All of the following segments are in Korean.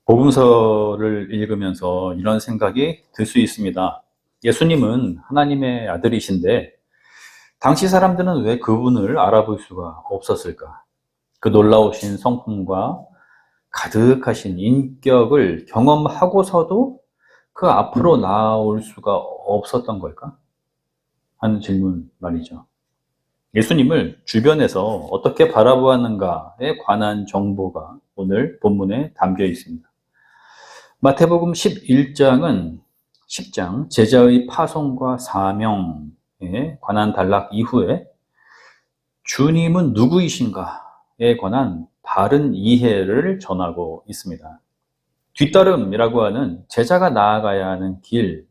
복음서를 읽으면서 이런 생각이 들 수 있습니다. 예수님은 하나님의 아들이신데 당시 사람들은 왜 그분을 알아볼 수가 없었을까? 그 놀라우신 성품과 가득하신 인격을 경험하고서도 그 앞으로 나아올 수가 없었던 걸까? 하는 질문 말이죠. 예수님을 주변에서 어떻게 바라보았는가에 관한 정보가 오늘 본문에 담겨 있습니다. 마태복음 11장은 10장 제자의 파송과 사명에 관한 단락 이후에 주님은 누구이신가에 관한 바른 이해를 전하고 있습니다. 뒤따름이라고 하는 제자가 나아가야 하는 길이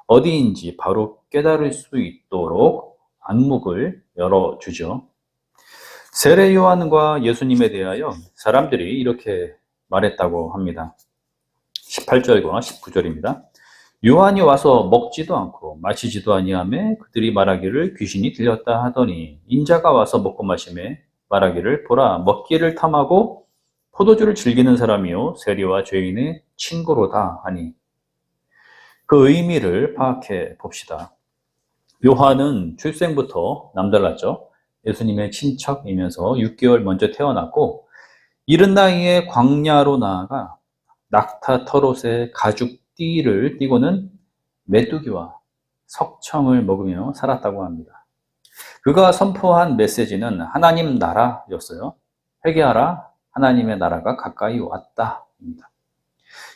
어디인지 바로 깨달을 수 있도록 안목을 열어주죠. 세례 요한과 예수님에 대하여 사람들이 이렇게 말했다고 합니다. 18절과 19절입니다. 요한이 와서 먹지도 않고 마시지도 아니하며 그들이 말하기를 귀신이 들렸다 하더니 인자가 와서 먹고 마시매 말하기를 보라 먹기를 탐하고 포도주를 즐기는 사람이요 세리와 죄인의 친구로다 하니 그 의미를 파악해 봅시다. 요한은 출생부터 남달랐죠. 예수님의 친척이면서 6개월 먼저 태어났고 이른 나이에 광야로 나아가 낙타 털옷에 가죽 띠를 띠고는 메뚜기와 석청을 먹으며 살았다고 합니다. 그가 선포한 메시지는 하나님 나라였어요. 회개하라, 하나님의 나라가 가까이 왔다입니다.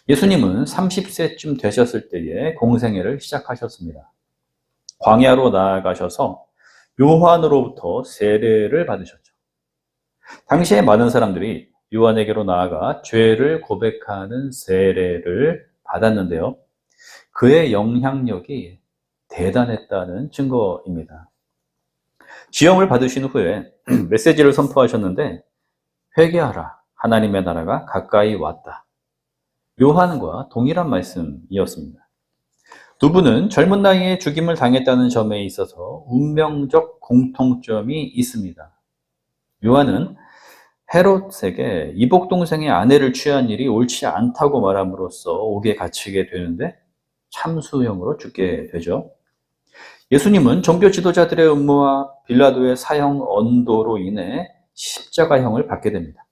예수님은 30세쯤 되셨을 때에 공생애를 시작하셨습니다. 광야로 나아가셔서 요한으로부터 세례를 받으셨죠. 당시에 많은 사람들이 요한에게로 나아가 죄를 고백하는 세례를 받았는데요. 그의 영향력이 대단했다는 증거입니다. 지형을 받으신 후에 메시지를 선포하셨는데 회개하라, 하나님의 나라가 가까이 왔다. 요한과 동일한 말씀이었습니다. 두 분은 젊은 나이에 죽임을 당했다는 점에 있어서 운명적 공통점이 있습니다. 요한은 헤롯에게 이복 동생의 아내를 취한 일이 옳지 않다고 말함으로써 옥에 갇히게 되는데 참수형으로 죽게 되죠. 예수님은 종교 지도자들의 음모와 빌라도의 사형 언도로 인해 십자가형을 받게 됩니다.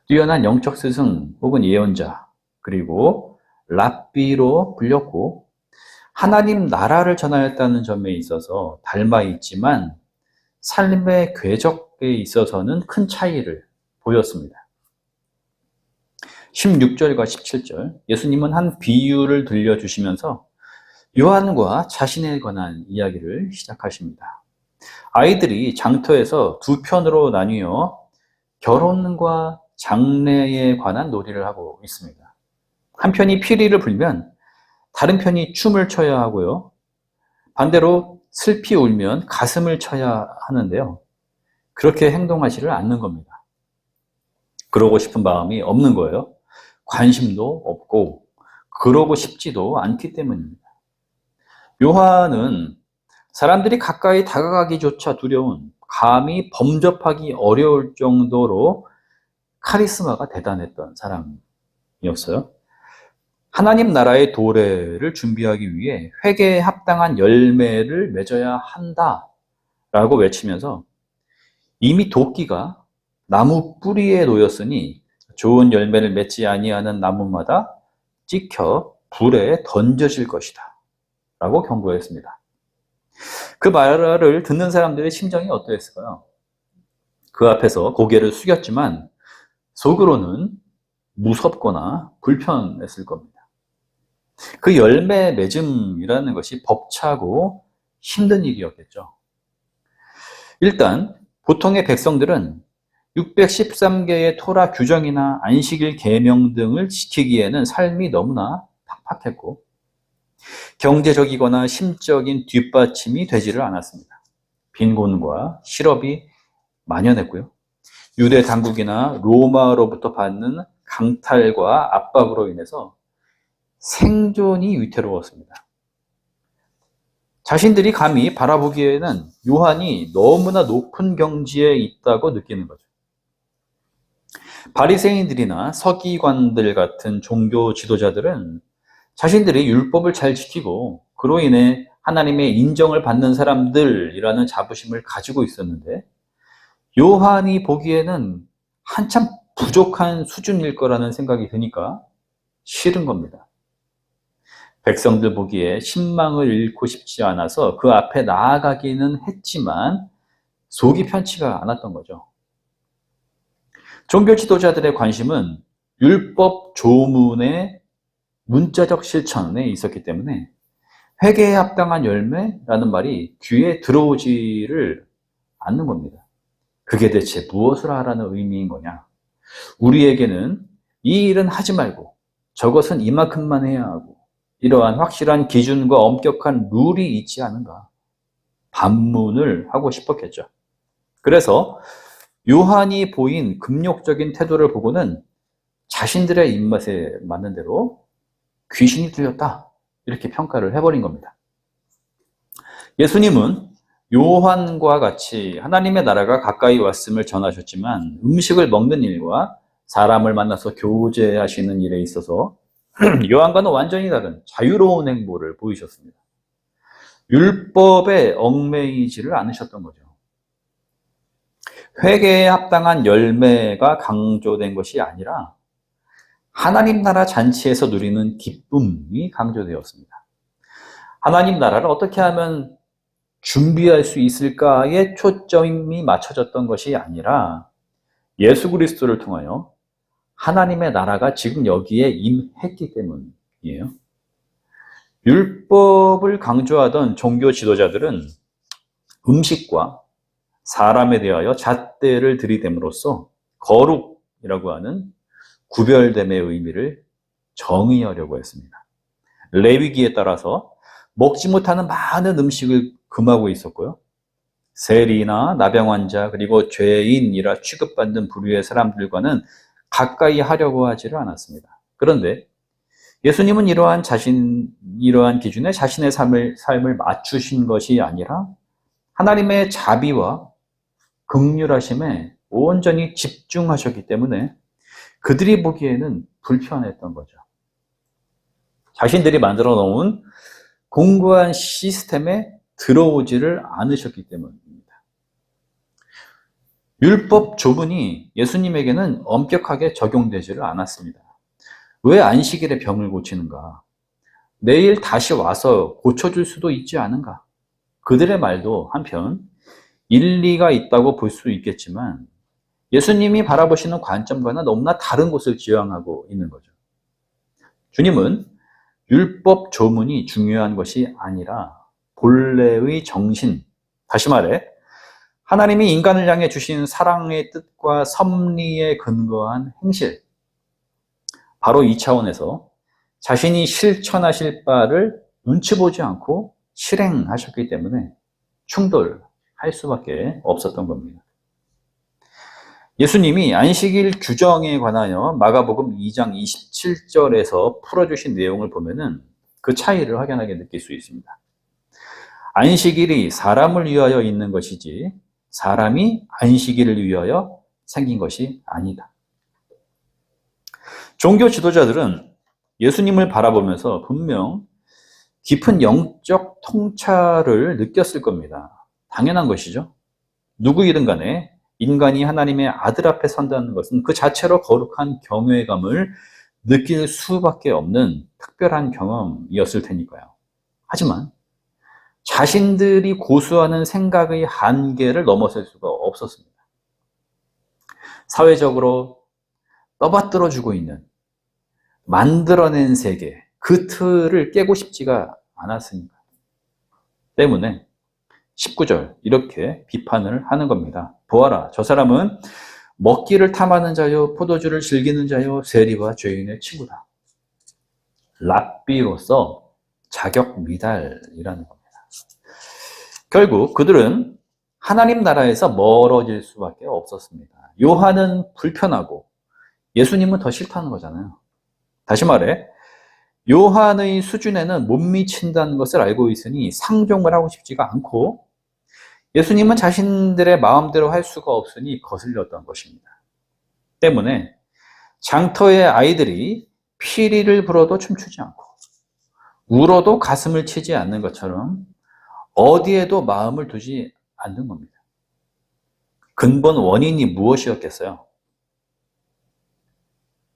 뛰어난 영적 스승 혹은 예언자 그리고 랍비로 불렸고 하나님 나라를 전하였다는 점에 있어서 닮아 있지만 삶의 궤적에 있어서는 큰 차이를 보였습니다. 16절과 17절 예수님은 한 비유를 들려주시면서 요한과 자신에 관한 이야기를 시작하십니다. 아이들이 장터에서 두 편으로 나뉘어 결혼과 장례에 관한 놀이를 하고 있습니다. 한 편이 피리를 불면 다른 편이 춤을 춰야 하고요. 반대로 슬피 울면 가슴을 쳐야 하는데요. 그렇게 행동하지를 않는 겁니다. 그러고 싶은 마음이 없는 거예요. 관심도 없고 그러고 싶지도 않기 때문입니다. 요한은 사람들이 가까이 다가가기조차 두려운 감히 범접하기 어려울 정도로 카리스마가 대단했던 사람이었어요. 하나님 나라의 도래를 준비하기 위해 회개에 합당한 열매를 맺어야 한다라고 외치면서 이미 도끼가 나무 뿌리에 놓였으니 좋은 열매를 맺지 아니하는 나무마다 찍혀 불에 던져질 것이다 라고 경고했습니다. 그 말을 듣는 사람들의 심정이 어떠했을까요? 그 앞에서 고개를 숙였지만 속으로는 무섭거나 불편했을 겁니다. 그 열매 맺음이라는 것이 벅차고 힘든 일이었겠죠. 일단 보통의 백성들은 613개의 토라 규정이나 안식일 계명 등을 지키기에는 삶이 너무나 팍팍했고 경제적이거나 심적인 뒷받침이 되지를 않았습니다. 빈곤과 실업이 만연했고요. 유대 당국이나 로마로부터 받는 강탈과 압박으로 인해서 생존이 위태로웠습니다. 자신들이 감히 바라보기에는 요한이 너무나 높은 경지에 있다고 느끼는 거죠. 바리새인들이나 서기관들 같은 종교 지도자들은 자신들이 율법을 잘 지키고 그로 인해 하나님의 인정을 받는 사람들이라는 자부심을 가지고 있었는데, 요한이 보기에는 한참 부족한 수준일 거라는 생각이 드니까 싫은 겁니다. 백성들 보기에 신망을 잃고 싶지 않아서 그 앞에 나아가기는 했지만 속이 편치가 않았던 거죠. 종교 지도자들의 관심은 율법 조문의 문자적 실천에 있었기 때문에 회개에 합당한 열매라는 말이 귀에 들어오지를 않는 겁니다. 그게 대체 무엇을 하라는 의미인 거냐? 우리에게는 이 일은 하지 말고 저것은 이만큼만 해야 하고 이러한 확실한 기준과 엄격한 룰이 있지 않은가? 반문을 하고 싶었겠죠. 그래서 요한이 보인 금욕적인 태도를 보고는 자신들의 입맛에 맞는 대로 귀신이 들렸다, 이렇게 평가를 해버린 겁니다. 예수님은 요한과 같이 하나님의 나라가 가까이 왔음을 전하셨지만 음식을 먹는 일과 사람을 만나서 교제하시는 일에 있어서 요한과는 완전히 다른 자유로운 행보를 보이셨습니다. 율법에 얽매이지를 않으셨던 거죠. 회개에 합당한 열매가 강조된 것이 아니라 하나님 나라 잔치에서 누리는 기쁨이 강조되었습니다. 하나님 나라를 어떻게 하면 준비할 수 있을까에 초점이 맞춰졌던 것이 아니라 예수 그리스도를 통하여 하나님의 나라가 지금 여기에 임했기 때문이에요. 율법을 강조하던 종교 지도자들은 음식과 사람에 대하여 잣대를 들이댐으로써 거룩이라고 하는 구별됨의 의미를 정의하려고 했습니다. 레위기에 따라서 먹지 못하는 많은 음식을 금하고 있었고요. 세리나 나병 환자 그리고 죄인이라 취급받는 부류의 사람들과는 가까이 하려고 하지를 않았습니다. 그런데 예수님은 이러한 기준에 자신의 삶을 맞추신 것이 아니라 하나님의 자비와 긍휼하심에 온전히 집중하셨기 때문에 그들이 보기에는 불편했던 거죠. 자신들이 만들어 놓은 공고한 시스템에 들어오지를 않으셨기 때문입니다. 율법 조문이 예수님에게는 엄격하게 적용되지를 않았습니다. 왜 안식일에 병을 고치는가? 내일 다시 와서 고쳐줄 수도 있지 않은가? 그들의 말도 한편 일리가 있다고 볼 수 있겠지만 예수님이 바라보시는 관점과는 너무나 다른 곳을 지향하고 있는 거죠. 주님은 율법 조문이 중요한 것이 아니라 본래의 정신, 다시 말해 하나님이 인간을 향해 주신 사랑의 뜻과 섭리에 근거한 행실, 바로 이 차원에서 자신이 실천하실 바를 눈치 보지 않고 실행하셨기 때문에 충돌할 수밖에 없었던 겁니다. 예수님이 안식일 규정에 관하여 마가복음 2장 27절에서 풀어주신 내용을 보면은 그 차이를 확연하게 느낄 수 있습니다. 안식일이 사람을 위하여 있는 것이지 사람이 안식일을 위하여 생긴 것이 아니다. 종교 지도자들은 예수님을 바라보면서 분명 깊은 영적 통찰을 느꼈을 겁니다. 당연한 것이죠. 누구이든 간에 인간이 하나님의 아들 앞에 선다는 것은 그 자체로 거룩한 경외감을 느낄 수밖에 없는 특별한 경험이었을 테니까요. 하지만 자신들이 고수하는 생각의 한계를 넘어설 수가 없었습니다. 사회적으로 떠받들어주고 있는 만들어낸 세계, 그 틀을 깨고 싶지가 않았으니까 때문에 19절 이렇게 비판을 하는 겁니다. 보아라, 저 사람은 먹기를 탐하는 자요 포도주를 즐기는 자요 세리와 죄인의 친구다. 랍비로서 자격 미달이라는 겁니다. 결국 그들은 하나님 나라에서 멀어질 수밖에 없었습니다. 요한은 불편하고 예수님은 더 싫다는 거잖아요. 다시 말해 요한의 수준에는 못 미친다는 것을 알고 있으니 상종을 하고 싶지가 않고 예수님은 자신들의 마음대로 할 수가 없으니 거슬렸던 것입니다. 때문에 장터의 아이들이 피리를 불어도 춤추지 않고 울어도 가슴을 치지 않는 것처럼 어디에도 마음을 두지 않는 겁니다. 근본 원인이 무엇이었겠어요?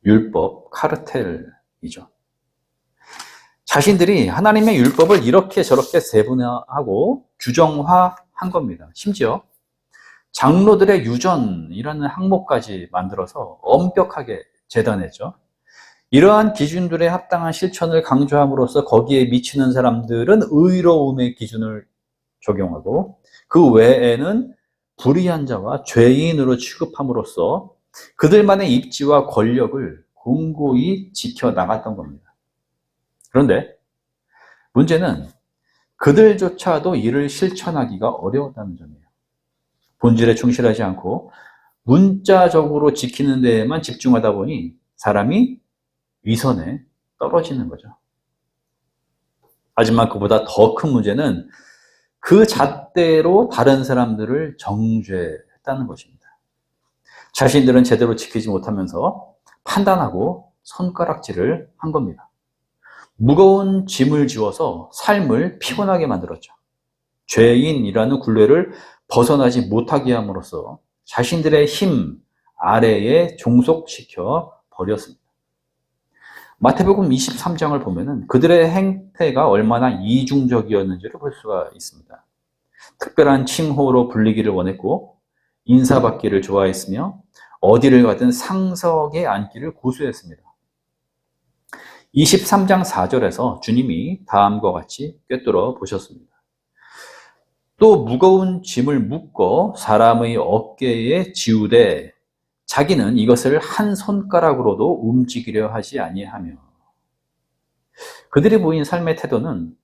율법, 카르텔이죠. 자신들이 하나님의 율법을 이렇게 저렇게 세분화하고 규정화한 겁니다. 심지어 장로들의 유전이라는 항목까지 만들어서 엄격하게 재단했죠. 이러한 기준들에 합당한 실천을 강조함으로써 거기에 미치는 사람들은 의로움의 기준을 적용하고 그 외에는 불의한 자와 죄인으로 취급함으로써 그들만의 입지와 권력을 공고히 지켜나갔던 겁니다. 그런데 문제는 그들조차도 이를 실천하기가 어려웠다는 점이에요. 본질에 충실하지 않고 문자적으로 지키는 데에만 집중하다 보니 사람이 위선에 떨어지는 거죠. 하지만 그보다 더 큰 문제는 그 잣대로 다른 사람들을 정죄했다는 것입니다. 자신들은 제대로 지키지 못하면서 판단하고 손가락질을 한 겁니다. 무거운 짐을 지워서 삶을 피곤하게 만들었죠. 죄인이라는 굴레를 벗어나지 못하게 함으로써 자신들의 힘 아래에 종속시켜 버렸습니다. 마태복음 23장을 보면은 그들의 행태가 얼마나 이중적이었는지를 볼 수가 있습니다. 특별한 칭호로 불리기를 원했고 인사받기를 좋아했으며 어디를 가든 상석에 앉기를 고수했습니다. 23장 4절에서 주님이 다음과 같이 꿰뚫어 보셨습니다. 또 무거운 짐을 묶어 사람의 어깨에 지우되 자기는 이것을 한 손가락으로도 움직이려 하지 아니하며. 그들이 보인 삶의 태도는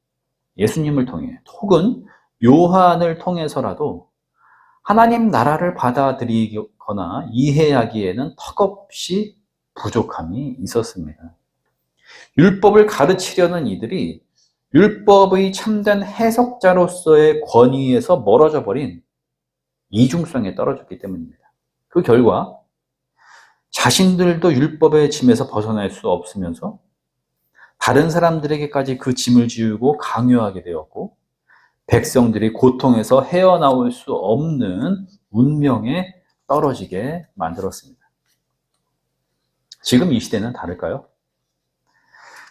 예수님을 통해 혹은 요한을 통해서라도 하나님 나라를 받아들이거나 이해하기에는 턱없이 부족함이 있었습니다. 율법을 가르치려는 이들이 율법의 참된 해석자로서의 권위에서 멀어져 버린 이중성에 떨어졌기 때문입니다. 그 결과 자신들도 율법의 짐에서 벗어날 수 없으면서 다른 사람들에게까지 그 짐을 지우고 강요하게 되었고 백성들이 고통에서 헤어나올 수 없는 운명에 떨어지게 만들었습니다. 지금 이 시대는 다를까요?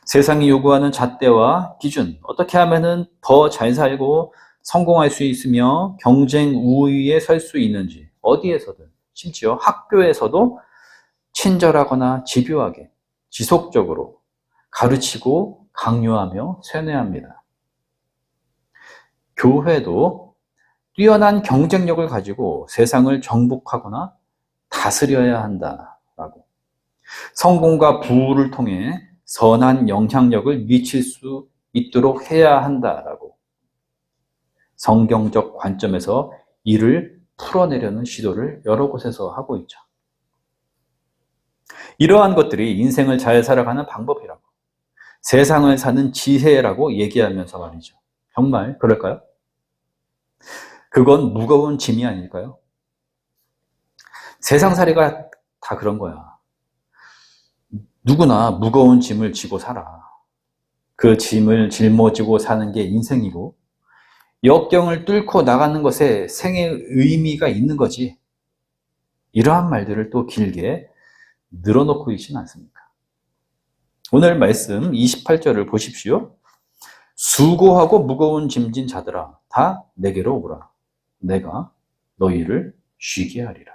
세상이 요구하는 잣대와 기준, 어떻게 하면 더 잘 살고 성공할 수 있으며 경쟁 우위에 설 수 있는지 어디에서든 심지어 학교에서도 친절하거나 집요하게 지속적으로 가르치고 강요하며 세뇌합니다. 교회도 뛰어난 경쟁력을 가지고 세상을 정복하거나 다스려야 한다라고 성공과 부를 통해 선한 영향력을 미칠 수 있도록 해야 한다라고 성경적 관점에서 이를 풀어내려는 시도를 여러 곳에서 하고 있죠. 이러한 것들이 인생을 잘 살아가는 방법이라고 세상을 사는 지혜라고 얘기하면서 말이죠. 정말 그럴까요? 그건 무거운 짐이 아닐까요? 세상살이가 다 그런 거야. 누구나 무거운 짐을 지고 살아. 그 짐을 짊어지고 사는 게 인생이고 역경을 뚫고 나가는 것에 생의 의미가 있는 거지. 이러한 말들을 또 길게 늘어놓고 있지는 않습니까? 오늘 말씀 28절을 보십시오. 수고하고 무거운 짐진 자들아 다 내게로 오라. 내가 너희를 쉬게 하리라.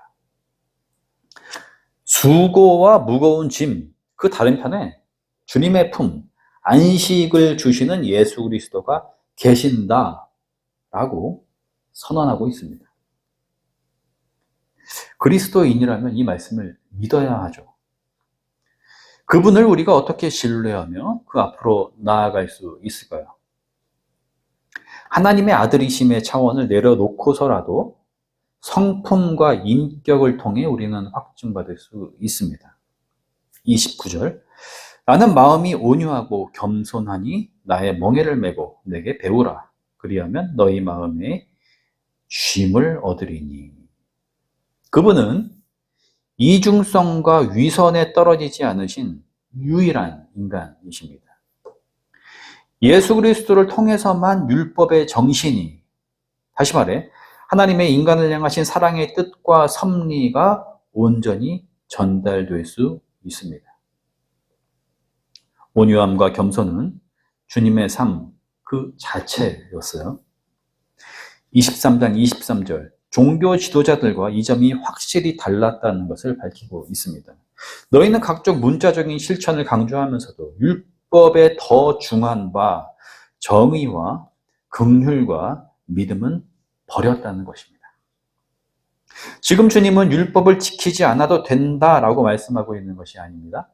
수고와 무거운 짐, 그 다른 편에 주님의 품, 안식을 주시는 예수 그리스도가 계신다라고 선언하고 있습니다. 그리스도인이라면 이 말씀을 믿어야 하죠. 그분을 우리가 어떻게 신뢰하며 그 앞으로 나아갈 수 있을까요? 하나님의 아들이심의 차원을 내려놓고서라도 성품과 인격을 통해 우리는 확증받을 수 있습니다. 29절 나는 마음이 온유하고 겸손하니 나의 멍에를 메고 내게 배우라. 그리하면 너희 마음에 쉼을 얻으리니. 그분은 이중성과 위선에 떨어지지 않으신 유일한 인간이십니다. 예수 그리스도를 통해서만 율법의 정신이, 다시 말해 하나님의 인간을 향하신 사랑의 뜻과 섭리가 온전히 전달될 수 있습니다. 온유함과 겸손은 주님의 삶 그 자체였어요. 23장 23절, 종교 지도자들과 이 점이 확실히 달랐다는 것을 밝히고 있습니다. 너희는 각종 문자적인 실천을 강조하면서도 율법의 더 중한 바 정의와 긍휼과 믿음은 버렸다는 것입니다. 지금 주님은 율법을 지키지 않아도 된다라고 말씀하고 있는 것이 아닙니다.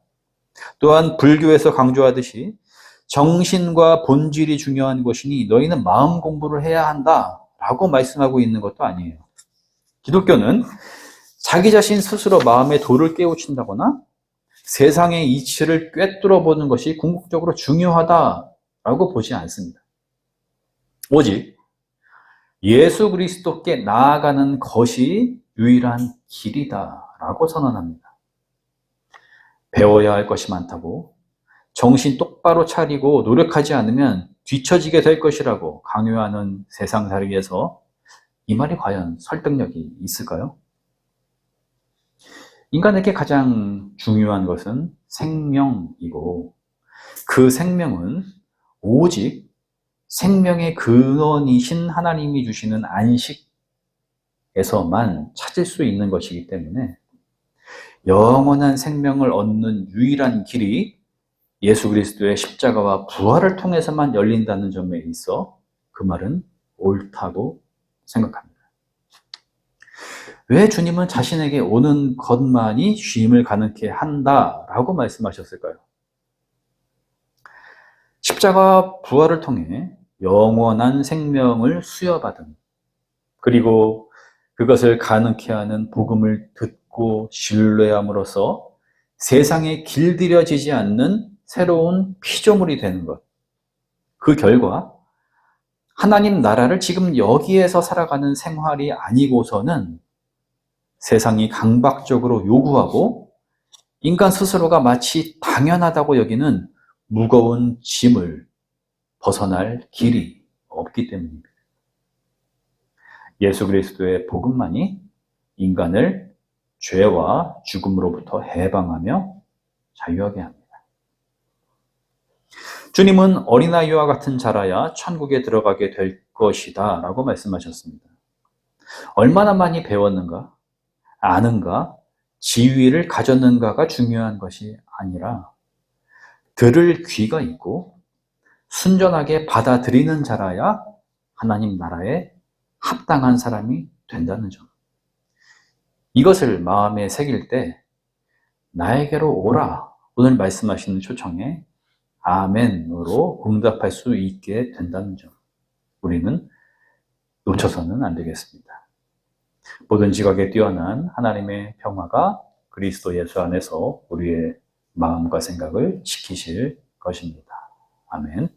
또한 불교에서 강조하듯이 정신과 본질이 중요한 것이니 너희는 마음 공부를 해야 한다라고 말씀하고 있는 것도 아니에요. 기독교는 자기 자신 스스로 마음의 돌을 깨우친다거나 세상의 이치를 꿰뚫어 보는 것이 궁극적으로 중요하다라고 보지 않습니다. 오직 예수 그리스도께 나아가는 것이 유일한 길이다라고 선언합니다. 배워야 할 것이 많다고, 정신 똑바로 차리고 노력하지 않으면 뒤처지게 될 것이라고 강요하는 세상 자리에서 이 말이 과연 설득력이 있을까요? 인간에게 가장 중요한 것은 생명이고, 그 생명은 오직 생명의 근원이신 하나님이 주시는 안식에서만 찾을 수 있는 것이기 때문에 영원한 생명을 얻는 유일한 길이 예수 그리스도의 십자가와 부활을 통해서만 열린다는 점에 있어 그 말은 옳다고 생각합니다. 왜 주님은 자신에게 오는 것만이 쉼을 가능케 한다라고 말씀하셨을까요? 십자가 부활을 통해 영원한 생명을 수여받은, 그리고 그것을 가능케 하는 복음을 듣고 신뢰함으로써 세상에 길들여지지 않는 새로운 피조물이 되는 것. 그 결과 하나님 나라를 지금 여기에서 살아가는 생활이 아니고서는 세상이 강박적으로 요구하고 인간 스스로가 마치 당연하다고 여기는 무거운 짐을 벗어날 길이 없기 때문입니다. 예수 그리스도의 복음만이 인간을 죄와 죽음으로부터 해방하며 자유하게 합니다. 주님은 어린아이와 같은 자라야 천국에 들어가게 될 것이다 라고 말씀하셨습니다. 얼마나 많이 배웠는가, 아는가, 지위를 가졌는가가 중요한 것이 아니라 들을 귀가 있고 순전하게 받아들이는 자라야 하나님 나라에 합당한 사람이 된다는 점. 이것을 마음에 새길 때 나에게로 오라, 오늘 말씀하시는 초청에 아멘으로 응답할 수 있게 된다는 점. 우리는 놓쳐서는 안 되겠습니다. 모든 지각에 뛰어난 하나님의 평화가 그리스도 예수 안에서 우리의 마음과 생각을 지키실 것입니다. 아멘.